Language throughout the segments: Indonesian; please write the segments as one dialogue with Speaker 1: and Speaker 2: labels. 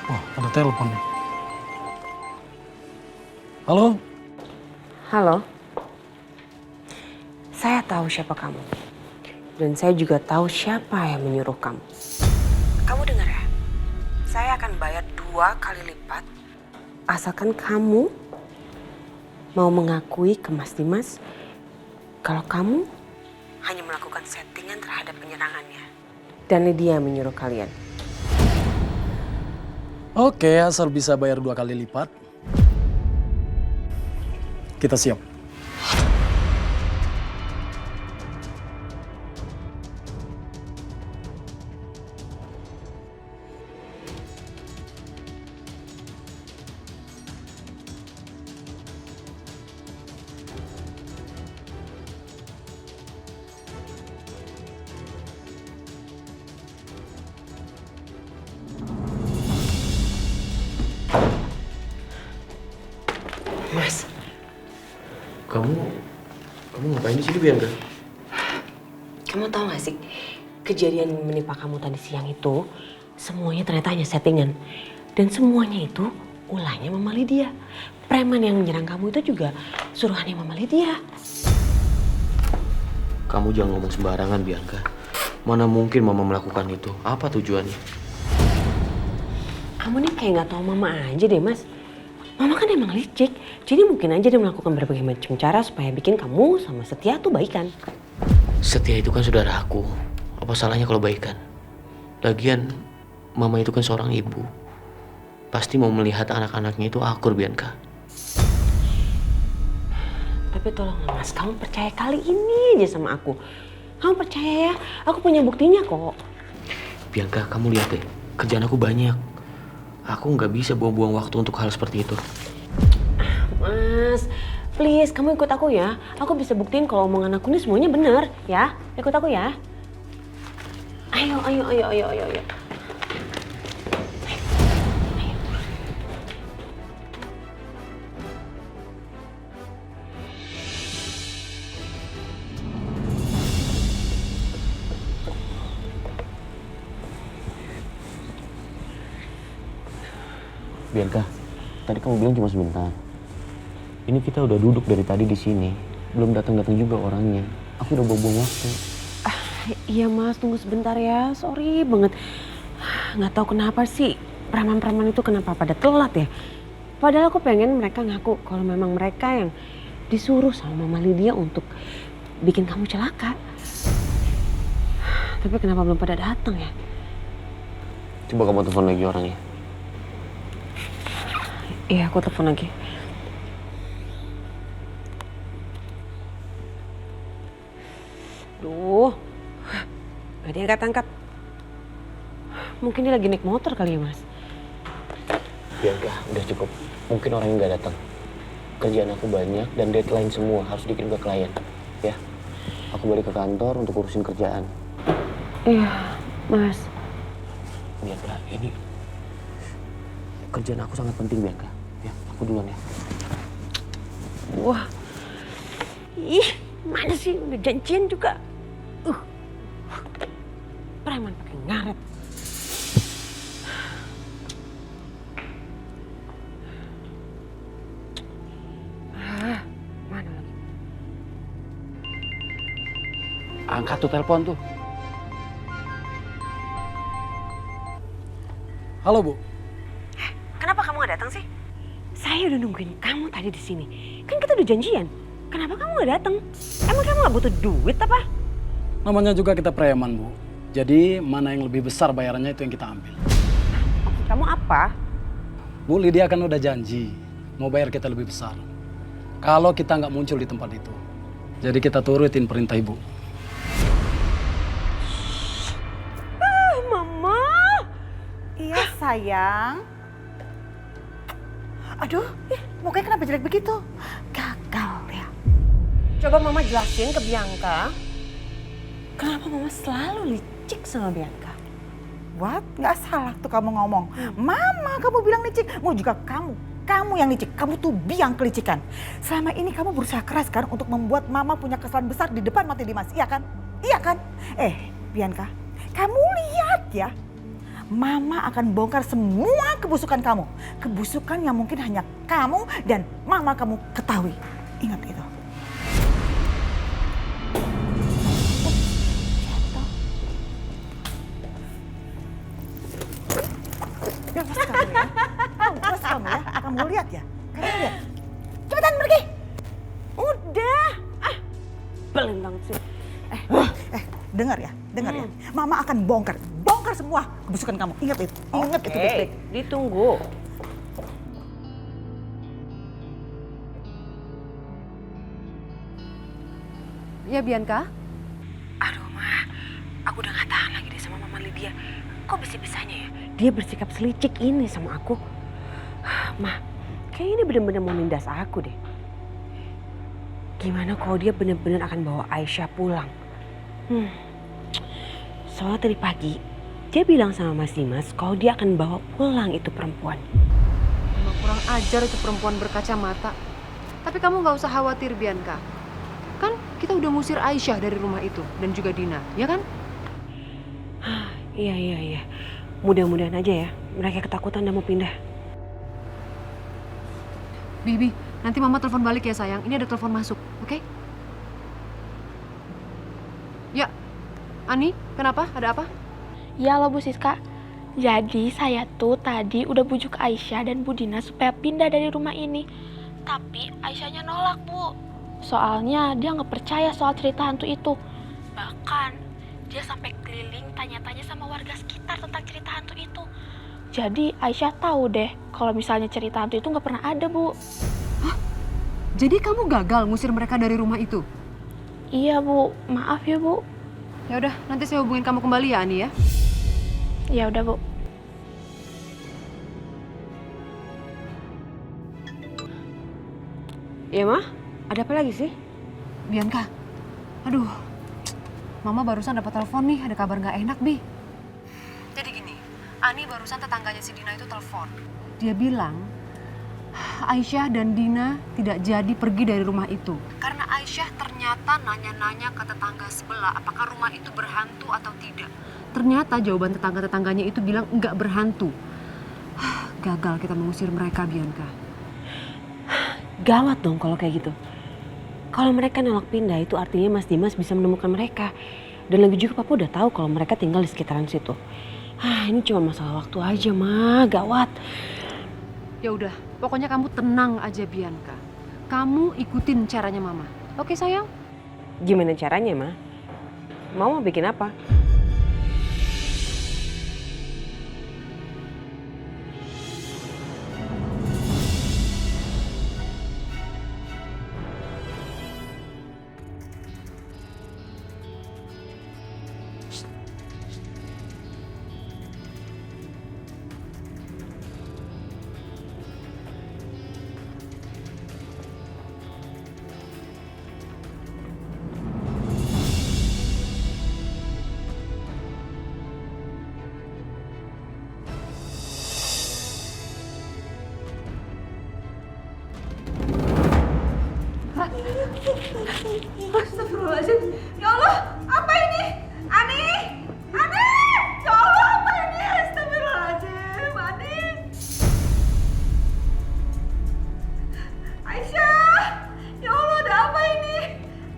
Speaker 1: Oh, ada telepon nih. Halo?
Speaker 2: Halo, saya tahu siapa kamu. Dan saya juga tahu siapa yang menyuruh kamu. Kamu dengar ya? Saya akan bayar 2 kali lipat. Asalkan kamu mau mengakui ke Mas Dimas kalau kamu hanya melakukan settingan terhadap penyerangannya. Dan dia yang menyuruh kalian.
Speaker 1: Oke, asal bisa bayar 2 kali lipat. Kita siap.
Speaker 2: Mas,
Speaker 3: Kamu ngapain di sini, Bianca?
Speaker 2: kamu tahu gak sih kejadian yang menimpa kamu tadi siang itu semuanya ternyata hanya settingan. Dan semuanya itu ulahnya Mama Lydia. Preman yang menyerang kamu itu juga suruhannya Mama Lydia.
Speaker 3: Kamu jangan ngomong sembarangan, Bianca. Mana mungkin Mama melakukan itu? Apa tujuannya?
Speaker 2: Kamu nih kayak gak tahu Mama aja deh, Mas. Mama kan emang licik, jadi mungkin aja dia melakukan berbagai macam cara supaya bikin kamu sama Setia tuh baikan.
Speaker 3: Setia itu kan saudara aku. Apa salahnya kalau baikan? Lagian, Mama itu kan seorang ibu. Pasti mau melihat anak-anaknya itu akur, Bianca.
Speaker 2: Tapi tolong Mas, kamu percaya kali ini aja sama aku. Kamu percaya ya, aku punya buktinya kok.
Speaker 3: Bianca, kamu lihat deh. Kerjaan aku banyak. Aku nggak bisa buang-buang waktu untuk hal seperti itu.
Speaker 2: Mas, please kamu ikut aku ya. Aku bisa buktiin kalau omongan aku ini semuanya benar ya. Ikut aku ya. Ayo.
Speaker 3: Bianca, tadi kamu bilang cuma sebentar. Ini kita udah duduk dari tadi di sini. Belum datang-datang juga orangnya. Aku udah buang waktu.
Speaker 2: Iya Mas, tunggu sebentar ya. Sorry banget. Nggak tahu kenapa sih preman-preman itu kenapa pada telat ya. Padahal aku pengen mereka ngaku kalau memang mereka yang disuruh sama Mama Lydia untuk bikin kamu celaka. Tapi kenapa belum pada datang ya?
Speaker 3: Coba kamu telepon lagi orangnya.
Speaker 2: Iya, aku telepon lagi. Duh, gak diangkat-angkat. Mungkin dia lagi naik motor kali ya, Mas.
Speaker 3: Bianca, udah cukup. Mungkin orangnya nggak datang. Kerjaan aku banyak dan deadline semua harus dikirim ke klien. Ya, aku balik ke kantor untuk urusin kerjaan.
Speaker 2: Iya, Mas.
Speaker 3: Bianca, ini kerjaan aku sangat penting, Bianca. Ya, aku duluan ya.
Speaker 2: Wah, ih, mana sih udah janjian juga. Preman pakai ngaret. Mana lagi?
Speaker 3: Angkat tuh telepon tuh.
Speaker 1: Halo, Bu.
Speaker 2: Kenapa kamu gak datang sih? Saya udah nungguin kamu tadi di sini. Kan kita udah janjian. Kenapa kamu gak datang? Emang kamu gak butuh duit apa?
Speaker 1: Namanya juga kita preman, Bu. Jadi mana yang lebih besar bayarannya itu yang kita ambil.
Speaker 2: Maksud kamu apa?
Speaker 1: Bu, Lydia kan udah janji mau bayar kita lebih besar kalau kita nggak muncul di tempat itu. Jadi kita turutin perintah Ibu.
Speaker 2: Mama.
Speaker 4: Iya sayang. Aduh, mukanya kenapa jelek begitu? Gagal ya.
Speaker 2: Coba Mama jelasin ke Bianca. Kenapa Mama selalu licik sama Bianca?
Speaker 4: What? Nggak salah tuh kamu ngomong. Mama kamu bilang licik. Mau juga kamu yang licik. Kamu tuh biang kelicikan. Selama ini kamu berusaha keras kan untuk membuat Mama punya kesalahan besar di depan mata Dimas. Iya kan? Iya kan? Bianca, kamu lihat ya. Mama akan bongkar semua kebusukan kamu. Kebusukan yang mungkin hanya kamu dan mama kamu ketahui. Ingat itu. Awas kamu ya. Awas kamu ya. Kamu lihat ya. Kamu lihat. Cepetan pergi. Udah.
Speaker 2: Belum banget sih.
Speaker 4: Dengar ya. Mama akan bongkar semua kebusukan kamu. Ingat itu. Ingat itu baik-baik.
Speaker 2: Ditunggu.
Speaker 5: Ya Bianca?
Speaker 2: Aduh Ma, aku udah gak tahan lagi deh sama Mama Lydia. Kok bisa-bisanya ya dia bersikap selicik ini sama aku? Ma, kayaknya ini bener-bener mau nindas aku deh. Gimana kalau dia bener-bener akan bawa Aisyah pulang? Soalnya tadi pagi dia bilang sama Mas Dimas kalau dia akan bawa pulang itu perempuan.
Speaker 5: Emang kurang ajar itu perempuan berkacamata. Tapi kamu gak usah khawatir Bianca. Kan kita udah ngusir Aisyah dari rumah itu dan juga Dina, ya kan?
Speaker 2: Iya. Mudah-mudahan aja ya mereka ketakutan dan mau pindah.
Speaker 5: Bibi, nanti Mama telepon balik ya sayang. Ini ada telepon masuk, oke? Ya, Ani, kenapa? Ada apa?
Speaker 6: Ya loh Bu Siska, jadi saya tuh tadi udah bujuk Aisyah dan Bu Dina supaya pindah dari rumah ini. Tapi Aisyahnya nolak Bu, soalnya dia nggak percaya soal cerita hantu itu. Bahkan dia sampai keliling tanya-tanya sama warga sekitar tentang cerita hantu itu. Jadi Aisyah tahu deh kalau misalnya cerita hantu itu nggak pernah ada Bu.
Speaker 5: Hah? Jadi kamu gagal ngusir mereka dari rumah itu?
Speaker 6: Iya Bu, maaf ya Bu.
Speaker 5: Ya udah, nanti saya hubungin kamu kembali ya Ani ya.
Speaker 6: Ya udah Bu.
Speaker 2: Ya Ma, ada apa lagi sih?
Speaker 5: Bianca, aduh, Mama barusan dapat telepon nih, ada kabar nggak enak Bi. Jadi gini, Ani barusan tetangganya si Dina itu telepon. Dia bilang Aisyah dan Dina tidak jadi pergi dari rumah itu. Karena Aisyah ternyata nanya-nanya ke tetangga sebelah apakah rumah itu berhantu atau tidak. Ternyata jawaban tetangga-tetangganya itu bilang enggak berhantu. Gagal kita mengusir mereka, Bianca.
Speaker 2: Gawat dong kalau kayak gitu. Kalau mereka nolak pindah itu artinya Mas Dimas bisa menemukan mereka. Dan lagi juga Papa udah tahu kalau mereka tinggal di sekitaran situ. Ini cuma masalah waktu aja Ma, gawat.
Speaker 5: Ya udah, pokoknya kamu tenang aja Bianca. Kamu ikutin caranya Mama. Oke sayang?
Speaker 2: Gimana caranya Ma? Mau bikin apa?
Speaker 4: Astagfirullahaladzim. Ya Allah, apa ini? Ani! Ani! Ya Allah, apa ini? Astagfirullahaladzim, Ani! Aisyah! Ya Allah, ada apa ini?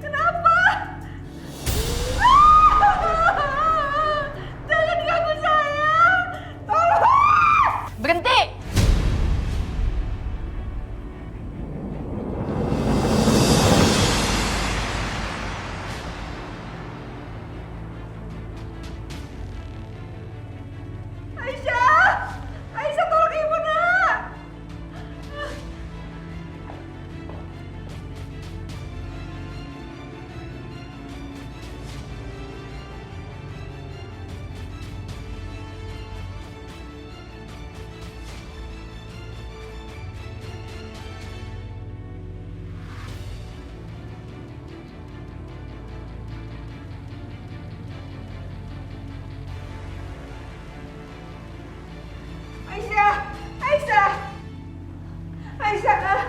Speaker 4: Kenapa? Jangan ganggu saya! Tolong!
Speaker 6: Berhenti!
Speaker 4: Aisyah! Aisyah, tolong ibu nak! Aisyah! Aisyah! Aisyah!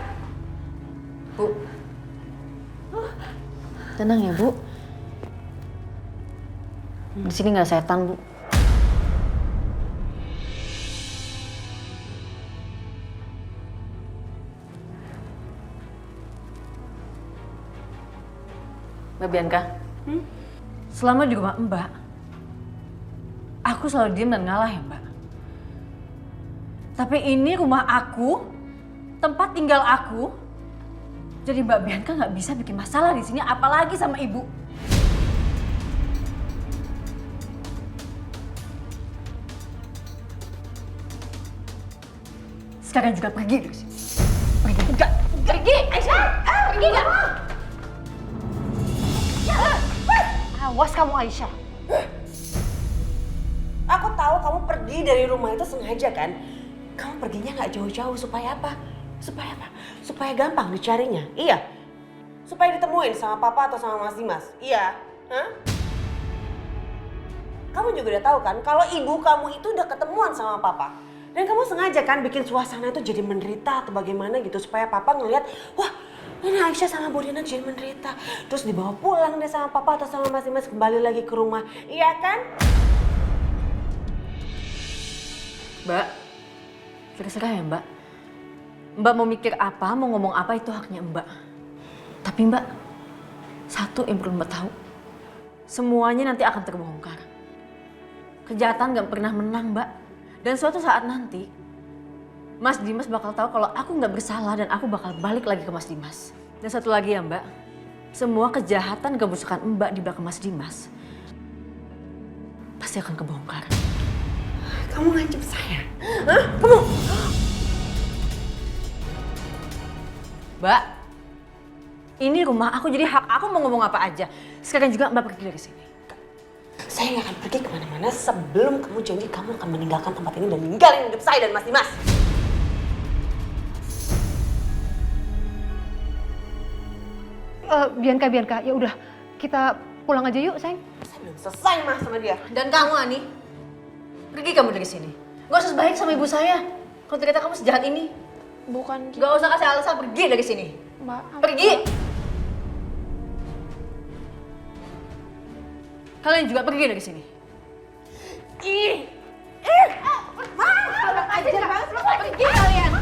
Speaker 5: Bu. Tenang ya Bu. Di sini nggak setan Bu. Mbak Bianca, selama di rumah Mbak, aku selalu diam dan ngalah ya Mbak. Tapi ini rumah aku, tempat tinggal aku, jadi Mbak Bianca nggak bisa bikin masalah di sini, apalagi sama Ibu. Sekarang juga pergi dari sini. Pergi enggak? Pergi, Aisyah! Pergi enggak? Awas kamu Aisyah.
Speaker 2: Aku tahu kamu pergi dari rumah itu sengaja kan? Kamu perginya nggak jauh-jauh supaya apa? Supaya apa? Supaya gampang dicarinya. Iya. Supaya ditemuin sama papa atau sama Mas Dimas. Iya. Hah? Kamu juga udah tahu kan kalau ibu kamu itu udah ketemuan sama papa. Dan kamu sengaja kan bikin suasana itu jadi menderita atau bagaimana gitu supaya papa ngelihat, wah ini Aisyah sama Bu Dina jadi menderita. Terus dibawa pulang deh sama papa atau sama Mas Dimas kembali lagi ke rumah. Iya kan?
Speaker 5: Mbak, terserah ya Mbak. Mbak mau mikir apa, mau ngomong apa itu haknya Mbak. Tapi Mbak, satu yang perlu Mbak tahu. Semuanya nanti akan terbongkar. Kejahatan gak pernah menang Mbak. Dan suatu saat nanti, Mas Dimas bakal tahu kalau aku nggak bersalah dan aku bakal balik lagi ke Mas Dimas. Dan satu lagi ya Mbak, semua kejahatan kebusukan Mbak di belakang Mas Dimas pasti akan kebongkar.
Speaker 2: Kamu ngancam saya? Hah? Kamu?
Speaker 5: Mbak, ini rumah aku jadi hak aku mau ngomong apa aja. Sekarang juga Mbak pergi dari sini.
Speaker 2: Saya nggak akan pergi kemana-mana sebelum kamu janji kamu akan meninggalkan tempat ini dan ninggalin hidup saya dan Mas Dimas.
Speaker 5: Bianca, ya udah kita pulang aja yuk, sayang.
Speaker 2: Saya belum selesai Mas sama dia.
Speaker 5: Dan kamu, Ani, pergi kamu dari sini. Gak usah baik sama ibu saya. Kalau ternyata kamu sejahat ini.
Speaker 6: Bukan gitu.
Speaker 5: Gak usah kasih alasan, pergi dari sini.
Speaker 6: Mbak,
Speaker 5: Pergi! Kalian juga pergi dari sini.
Speaker 2: Ajar banget lu, pergi kalian.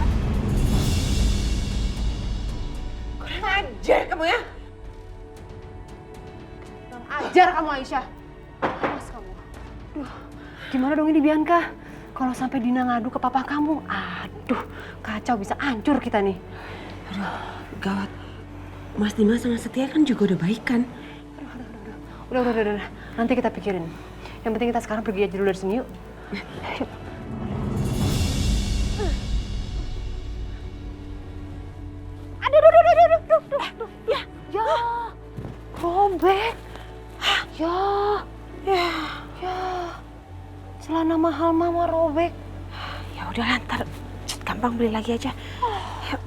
Speaker 2: Kurang ajar kamu ya.
Speaker 5: Kurang ajar kamu, Aisyah. Awas kamu. Duh, gimana dong ini Bianca? Kalau sampai Dina ngadu ke papa kamu, aduh, kacau, bisa hancur kita nih.
Speaker 2: Aduh, gawat. Mas Dimas sama Setia kan juga udah baikan.
Speaker 5: Udah. Nanti kita pikirin. Yang penting kita sekarang pergi aja dulu dari sini yuk. Yuk. Aduh. Ya. Robek. Ya. Celana mahal mama robek.
Speaker 2: Ya udah ntar gampang beli lagi aja. Yuk.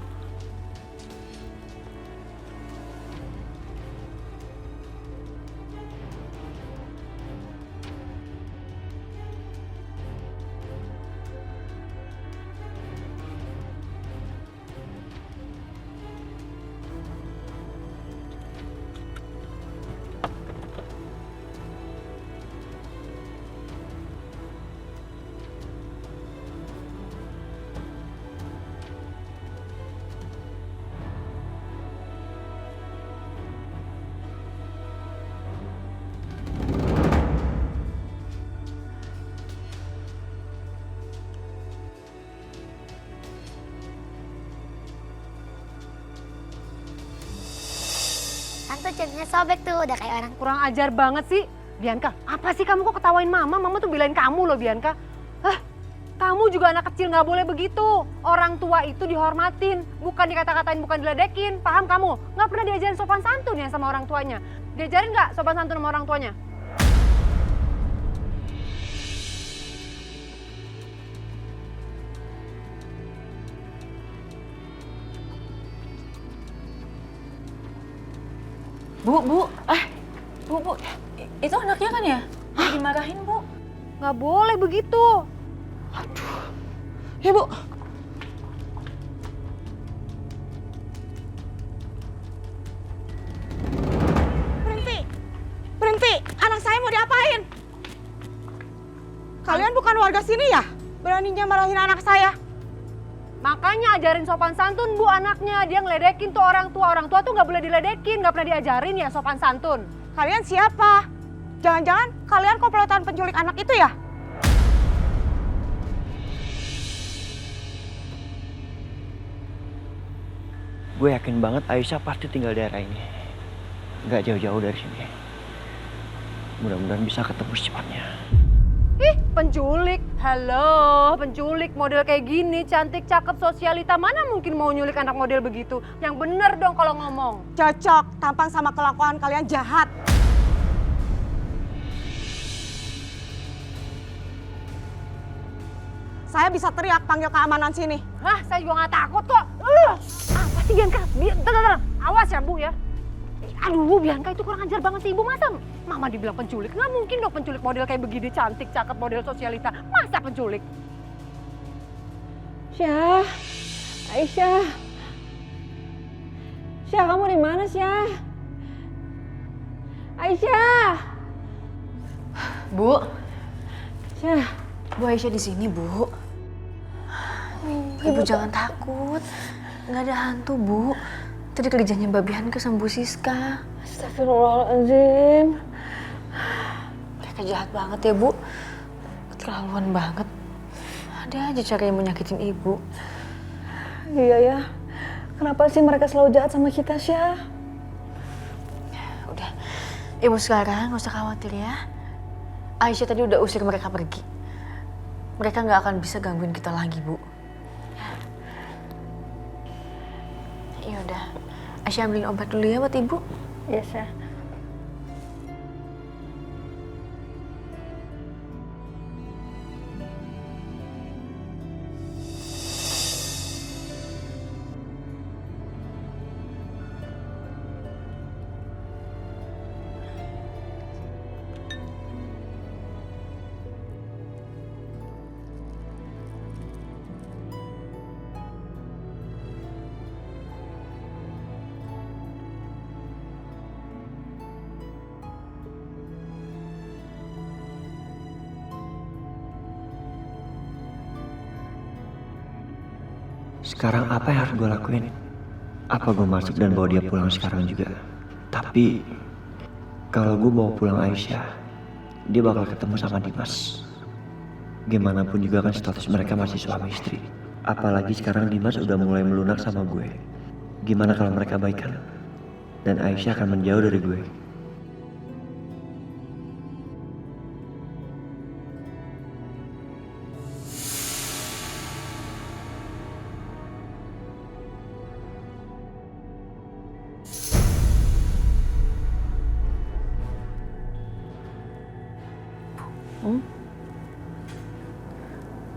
Speaker 7: Tante jadinya sobek tuh, udah kayak orang.
Speaker 5: Kurang ajar banget sih. Bianca, apa sih kamu kok ketawain mama? Mama tuh belain kamu loh Bianca. Kamu juga anak kecil nggak boleh begitu. Orang tua itu dihormatin, bukan dikata-katain, bukan diledekin. Paham kamu? Nggak pernah diajarin sopan santun ya sama orang tuanya. Diajarin nggak sopan santun sama orang tuanya? Bu, itu anaknya kan ya? Dimarahin, Bu. Nggak boleh begitu. Aduh. Ya, Bu.
Speaker 4: Berhenti, anak saya mau diapain? Kalian bukan warga sini ya? Beraninya marahin anak saya?
Speaker 5: Makanya ajarin sopan santun Bu anaknya. Dia ngeledekin tuh orang tua. Orang tua tuh nggak boleh diledekin, nggak pernah diajarin ya sopan santun.
Speaker 2: Kalian siapa? Jangan-jangan kalian komplotan penculik anak itu ya?
Speaker 3: Gue yakin banget Aisyah pasti tinggal di daerah ini. Gak jauh-jauh dari sini. Mudah-mudahan bisa ketemu secepatnya.
Speaker 5: Ih, penculik. Halo, penculik model kayak gini, cantik, cakep, sosialita. Mana mungkin mau nyulik anak model begitu? Yang bener dong kalau ngomong.
Speaker 2: Cocok, tampang sama kelakuan kalian jahat. Saya bisa teriak panggil keamanan sini.
Speaker 5: Hah, saya juga nggak takut kok. Apa sih Bianca? Tenang. Awas ya Bu ya. Aduh Bianca itu kurang ajar banget sih Ibu. Masa Mama dibilang penculik? Nggak mungkin dong penculik model kayak begini. Cantik, cakep, model sosialita. Masa penculik?
Speaker 8: Syah, Aisyah. Syah, kamu di mana Syah? Aisyah.
Speaker 9: Bu,
Speaker 8: Syah.
Speaker 9: Bu Aisyah di sini, Bu. Ibu jangan takut. Nggak ada hantu, Bu. Tadi kerjanya Mbak Bianca sama Bu Siska.
Speaker 8: Astagfirullahaladzim.
Speaker 9: Mereka jahat banget ya, Bu. Keterlaluan banget. Ada aja cara yang menyakitin Ibu.
Speaker 8: Iya ya. Kenapa sih mereka selalu jahat sama kita, Syah?
Speaker 9: Udah, Ibu sekarang nggak usah khawatir ya. Aisyah tadi udah usir mereka pergi. Mereka nggak akan bisa gangguin kita lagi, Bu. Ya udah, Aisyah ambilin obat dulu ya buat Ibu.
Speaker 8: Iya, Syah.
Speaker 3: Sekarang apa yang harus gue lakuin? Apa gue masuk dan bawa dia pulang sekarang juga? Tapi kalau gue bawa pulang Aisyah, dia bakal ketemu sama Dimas. Gimana pun juga kan status mereka masih suami istri. Apalagi sekarang Dimas udah mulai melunak sama gue. Gimana kalau mereka baikan? Dan Aisyah akan menjauh dari gue.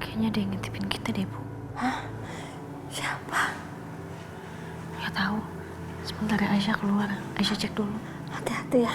Speaker 9: Kayaknya ada yang ngintipin kita deh, Bu.
Speaker 2: Hah? Siapa?
Speaker 9: Nggak tahu. Sebentar ya Aisyah keluar. Aisyah cek dulu.
Speaker 2: Hati-hati ya.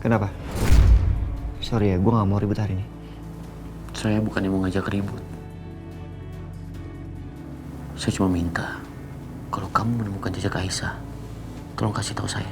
Speaker 3: Kenapa? Sorry ya, gue gak mau ribut hari ini.
Speaker 10: Saya bukannya mau ngajak ribut. Saya cuma minta, kalau kamu menemukan jejak Aisyah, tolong kasih tahu saya.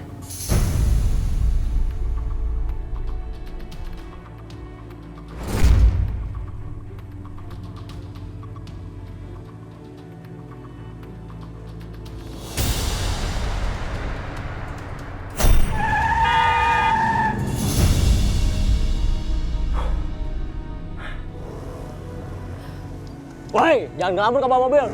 Speaker 3: Woi, jangan ngelamun ke bawah mobil.